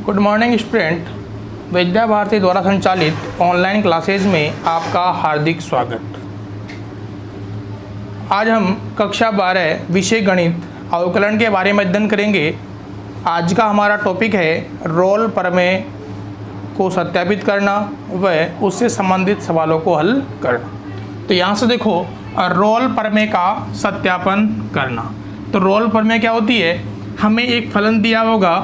Good morning student. Vidya Bharati द्वारा संचालित online classes में आपका हार्दिक स्वागत। आज हम कक्षा 12 विषय गणित अवकलन के बारे में अध्ययन करेंगे। आज का हमारा टॉपिक है रोल प्रमेय को सत्यापित करना व उससे संबंधित सवालों को हल करना। तो यहाँ से देखो, रोल प्रमेय का सत्यापन करना। तो रोल प्रमेय क्या होती है? हमें एक फलन दिया होगा,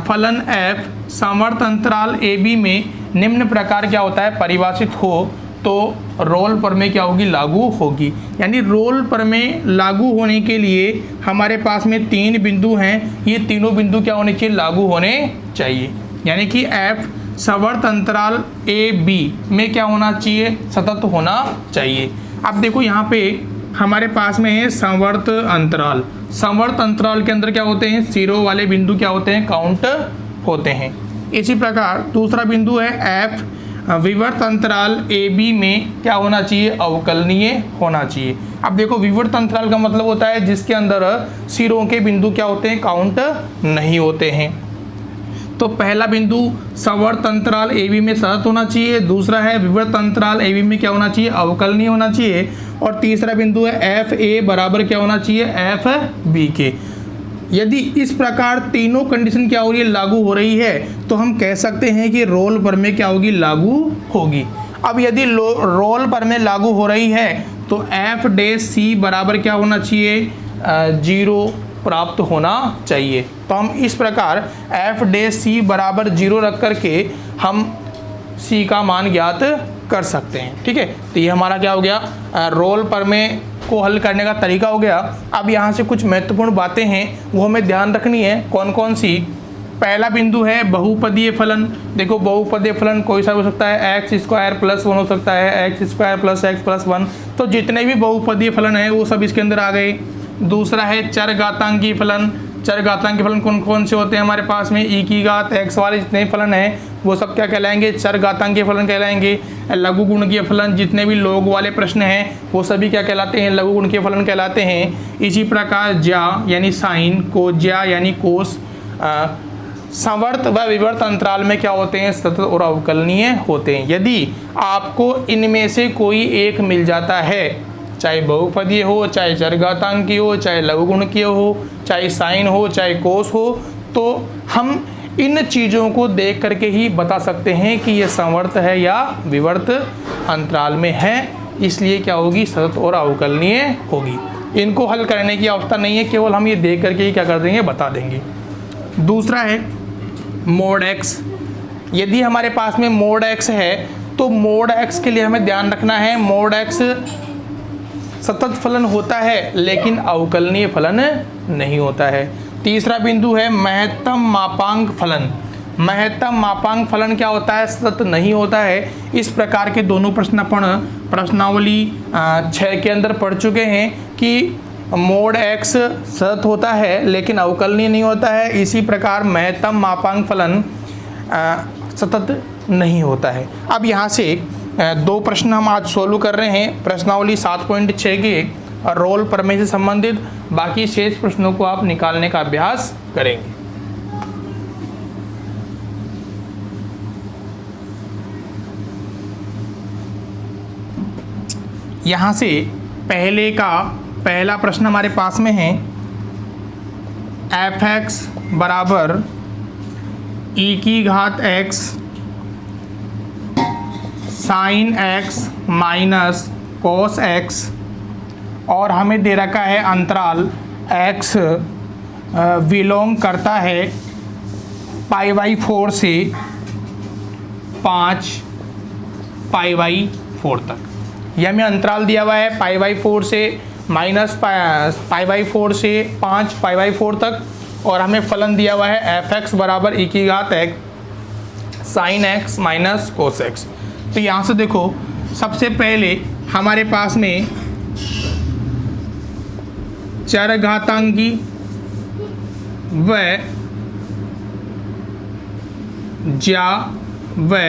फलन f समवर्त अंतराल AB में निम्न प्रकार क्या होता है परिभाषित हो तो रोल प्रमेय क्या होगी? लागू होगी। यानी रोल प्रमेय लागू होने के लिए हमारे पास में 3 बिंदु हैं, ये तीनों बिंदु क्या होने चाहिए? लागू होने चाहिए। यानी कि f समवर्त अंतराल AB में क्या होना चाहिए? सतत होना चाहिए। अब देखो यहाँ पे हमारे पास में है समवर्त अंतराल। समवर्त अंतराल के अंदर क्या होते हैं? जीरो वाले बिंदु क्या होते हैं? काउंट होते हैं। इसी प्रकार दूसरा बिंदु है f विवर्त अंतराल AB में क्या होना चाहिए? अवकलनीय होना चाहिए। अब देखो, विवर्त अंतराल का मतलब होता है जिसके अंदर सिरों के बिंदु क्या होते हैं? काउंट नहीं होते हैं। तो पहला बिंदु समवर्त अंतराल AB में सतत होना चाहिए, दूसरा है विवर्त अंतराल AB में क्या होना चाहिए? अवकलनीय होना चाहिए, और तीसरा बिंदु है FA बराबर क्या होना चाहिए? FB के। यदि इस प्रकार तीनों कंडीशन क्या हो रही है? लागू हो रही है, तो हम कह सकते हैं कि रोल प्रमेय क्या होगी? लागू होगी। अब यदि रोल प्रमेय लागू हो रही है तो F' बराबर क्या होना चाहिए? 0 प्राप्त होना चाहिए। तो हम इस प्रकार F' बराबर 0 रख करके हम C का मान ज्ञात कर सकते हैं। ठीक है, तो ये हमारा क्या हो गया? रोल प्रमेय को हल करने का तरीका हो गया। अब यहाँ से कुछ महत्वपूर्ण बातें हैं वो हमें ध्यान रखनी है। कौन कौन सी? पहला बिंदु है बहुपदीय फलन। देखो, बहुपदीय फलन कोई सा हो सकता है, x² + 1 हो सकता है, x² + x + 1। तो जितने भी बहुपदीय फलन है वो सब इसके अंदर आ गए। दूसरा है चरघातांकी फलन। चरघातांकी फलन कौन कौन से होते हैं हमारे पास में? e की घात x वाले जितने फलन हैं वो सब क्या कहलाएंगे? चरघातांकी फलन कहलाएंगे। लघु गुणकीय फलन जितने भी लोग वाले प्रश्न हैं वो सभी क्या कहलाते हैं? लघु गुणकीय फलन कहलाते हैं। इसी प्रकार ज्या यानी साइन, कोज्या यानी कोस, समवर्त व विवर्त अंतराल में क्या होते हैं? सतत और अवकलनीय होते हैं। यदि आपको इनमें से कोई एक मिल जाता है, चाहे बहुपदीय हो, चाहे चरघातांकी हो, चाहे लघु गुणकीय हो, चाहे साइन हो, चाहे कोस हो, तो हम इन चीज़ों को देख करके ही बता सकते हैं कि ये समवर्त है या विवर्त अंतराल में है। इसलिए क्या होगी? सतत और अवकलनीय होगी। इनको हल करने की आवश्यकता नहीं है, केवल हम ये देख करके ही क्या कर देंगे? बता देंगे। दूसरा है मोड x। यदि हमारे पास में मोड x है तो मोड x के लिए हमें ध्यान रखना है, मोड x सतत फलन होता है लेकिन अवकलनीय फलन नहीं होता है। तीसरा बिंदु है महत्तम मापांक फलन। महत्तम मापांक फलन क्या होता है? सतत नहीं होता है। इस प्रकार के दोनों प्रश्न अपन प्रश्नावली 6 के अंदर पढ़ चुके हैं कि मोड x सतत होता है लेकिन अवकलनीय नहीं होता है। इसी प्रकार महत्तम मापांक फलन सतत नहीं होता है। अब यहाँ से 2 प्रश्न हम आज सोल्व कर रहे हैं प्रश्नावली 7.6 के रोल प्रमेय से संबंधित। बाकी शेष प्रश्नों को आप निकालने का अभ्यास करेंगे। यहाँ से पहला प्रश्न हमारे पास में है, f(x) बराबर e की घात x sine x minus cos x, और हमें दे रखा है अंतराल x बिलोंग करता है π/4 से 5 π/4 तक। यह हमें अंतराल दिया हुआ है π/4 से -π/4 से 5 π/4 तक, और हमें फलन दिया हुआ है f(x) बराबर e की घात x sine x minus cos x। तो यहाँ से देखो, सबसे पहले हमारे पास में चरघातांकी व ज्या व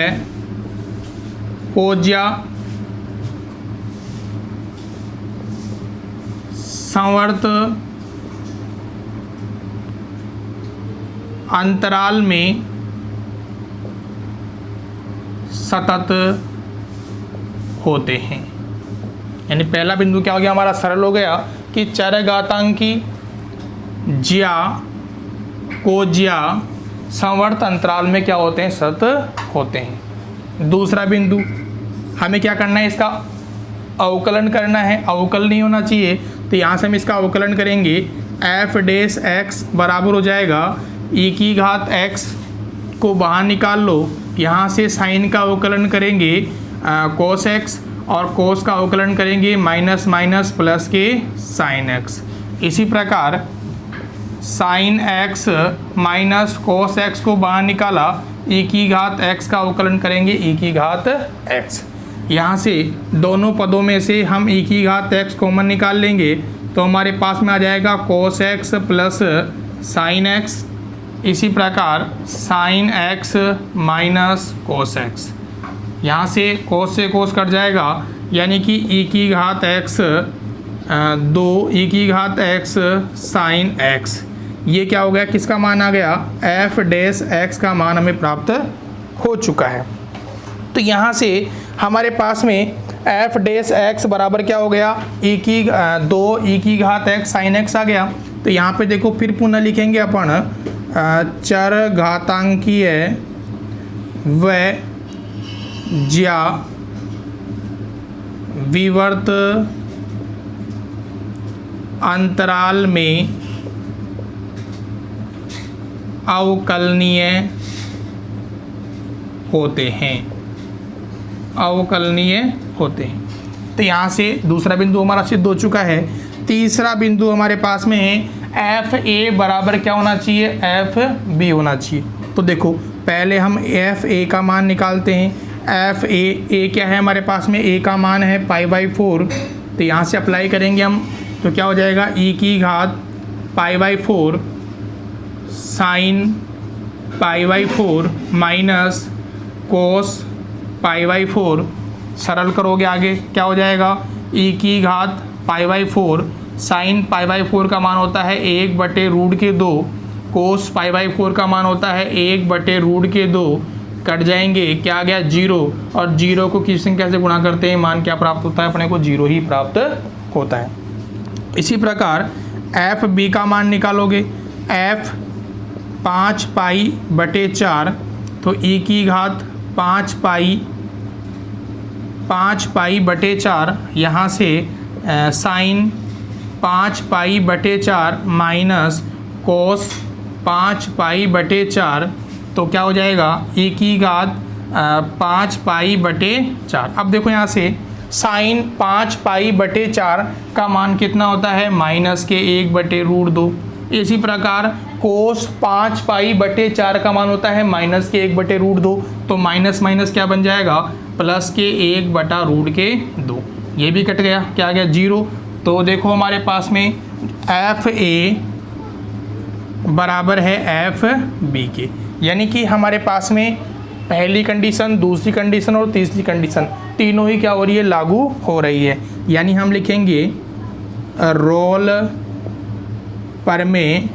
कोज्या समवर्त अंतराल में सतत होते हैं। यानी पहला बिंदु क्या हो गया हमारा, सरल हो गया कि चरघातांकी ज्या कोज्या संवर्त अंतराल में क्या होते हैं, सतत होते हैं। दूसरा बिंदु हमें क्या करना है, इसका अवकलन करना है, अवकल नहीं होना चाहिए, तो यहाँ से हम इसका अवकलन करेंगे। एफ डैश एक्स बराबर हो जाएगा ई की घात एक्स को बाहर निकाल लो, यहाँ से साइन का अवकलन करेंगे कोस एक्स, और कोस का अवकलन करेंगे माइनस माइनस प्लस के साइन एक्स। इसी प्रकार sine x minus cos x को बाहर निकाला, ई की घात एक्स का अवकलन करेंगे ई की घात एक्स। यहाँ से दोनों पदों में से हम ई की घात एक्स कॉमन निकाल लेंगे, तो हमारे पास में आ जाएगा cos x plus sine x. इसी प्रकार sine x minus cos x, यहाँ से कोस कट जाएगा, यानी कि ई की घात एक्स 2 ई की घात एक्स साइन एक्स। ये क्या हो गया, किसका मान आ गया, एफ डैश एक्स का मान हमें प्राप्त हो चुका है। तो यहाँ से हमारे पास में एफ डैश एक्स बराबर क्या हो गया, 2 ई की घात एक्स साइन एक्स आ गया। तो यहाँ पे देखो फिर पुनः लिखेंगे अपन चर घातांकीय व ज्या विवर्त अंतराल में अवकलनीय होते हैं, अवकलनीय होते हैं। तो यहाँ से दूसरा बिंदु हमारा सिद्ध हो चुका है। तीसरा बिंदु हमारे पास में है एफ ए बराबर क्या होना चाहिए, एफ बी होना चाहिए। तो देखो पहले हम एफ ए का मान निकालते हैं। एफ ए क्या है हमारे पास में, ए का मान है π/4, तो यहाँ से अप्लाई करेंगे हम, तो क्या हो जाएगा ई की घात π/4 साइन π/4 माइनस कोस π/4। सरल करोगे आगे क्या हो जाएगा, ई की घात π/4 साइन π/4 का मान होता है 1/√2, कोस π/4 का मान होता है 1/√2, कट जाएंगे, क्या आ गया 0, और 0 को किस संख्या से गुणा करते हैं, मान क्या प्राप्त होता है, अपने को 0 ही प्राप्त होता है। इसी प्रकार एफ बी का मान निकालोगे, एफ 5π/4, तो ई की घात 5π/4, यहाँ से साइन 5π/4 माइनस कोस 5π/4, तो क्या हो जाएगा ई की घात 5π/4। अब देखो यहाँ से साइन 5π/4 का मान कितना होता है, माइनस के 1/√2। इसी प्रकार कोस 5π/4 का मान होता है माइनस के 1/√2, तो माइनस माइनस क्या बन जाएगा, प्लस के 1/√2। ये भी कट गया, क्या आ गया 0। तो देखो हमारे पास में एफ ए बराबर है एफ बी के, यानी कि हमारे पास में पहली कंडीशन, दूसरी कंडीशन और तीसरी कंडीशन तीनों ही क्या हो रही है, लागू हो रही है। यानी हम लिखेंगे रोल प्रमेय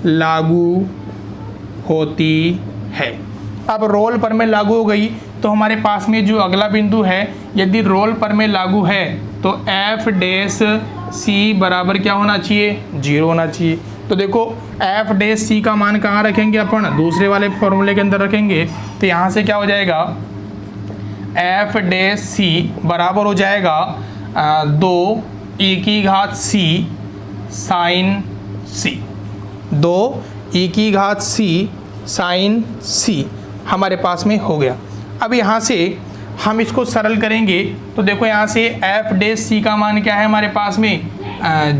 लागू होती है। अब रोल प्रमेय लागू हो गई तो हमारे पास में जो अगला बिंदु है, यदि रोल प्रमेय लागू है तो एफ डैश सी बराबर क्या होना चाहिए, 0 होना चाहिए। तो देखो एफ डैश सी का मान कहाँ रखेंगे अपन, दूसरे वाले फॉर्मूले के अंदर रखेंगे। तो यहाँ से क्या हो जाएगा, एफ डैश सी बराबर हो जाएगा 2 ई की घात सी साइन सी, 2 ई की घात सी साइन सी हमारे पास में हो गया। अब यहाँ से हम इसको सरल करेंगे, तो देखो यहाँ से एफ डैश सी का मान क्या है हमारे पास में,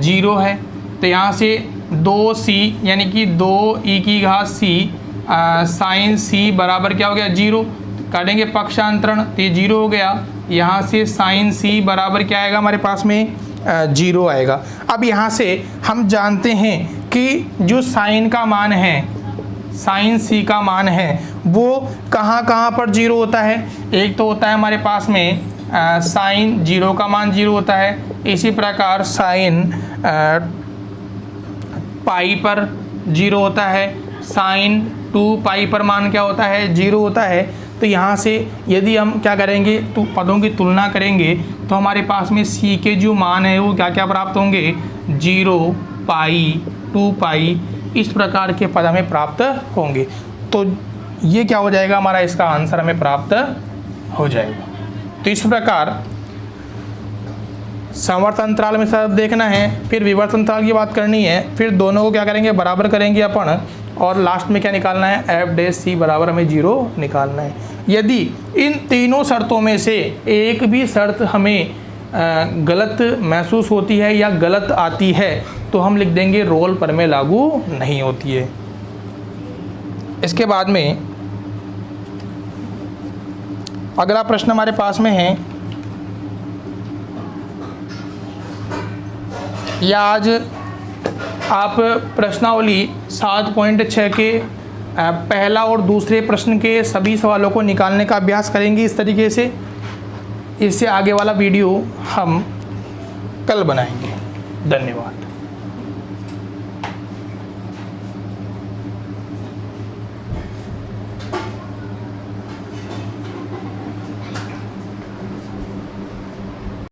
0 है। तो यहाँ से 2c यानी कि 2 ई की घात सी साइन सी बराबर क्या हो गया, 0। काटेंगे पक्षांतरण, तो ये 0 हो गया। यहाँ से साइन सी बराबर क्या आएगा हमारे पास में, 0 आएगा। अब यहाँ से हम जानते हैं कि जो साइन का मान है, साइन सी का मान है, वो कहाँ कहाँ पर 0 होता है। एक तो होता है हमारे पास में साइन 0 का मान 0 होता है। इसी प्रकार साइन पाई पर 0 होता है, साइन 2 पाई पर मान क्या होता है, 0 होता है। तो यहाँ से यदि हम क्या करेंगे तो पदों की तुलना करेंगे तो हमारे पास में सी के जो मान है वो क्या क्या प्राप्त होंगे 0, पाई, 2 पाई, इस प्रकार के पद हमें प्राप्त होंगे। तो ये क्या हो जाएगा, हमारा इसका आंसर हमें प्राप्त हो जाएगा। तो इस प्रकार समवर्त अंतराल में सब देखना है, फिर विवर्त अंतराल की बात करनी है, फिर दोनों को क्या करेंगे बराबर करेंगे अपन, और लास्ट में क्या निकालना है एफ डैश सी बराबर हमें 0 निकालना है। यदि इन तीनों शर्तों में से एक भी शर्त हमें गलत महसूस होती है या गलत आती है तो हम लिख देंगे रोल प्रमेय लागू नहीं होती है। इसके बाद में अगला प्रश्न हमारे पास में है, या आज आप प्रश्नावली 7.6 के पहला और दूसरे प्रश्न के सभी सवालों को निकालने का अभ्यास करेंगे इस तरीके से। इससे आगे वाला वीडियो हम कल बनाएंगे। धन्यवाद।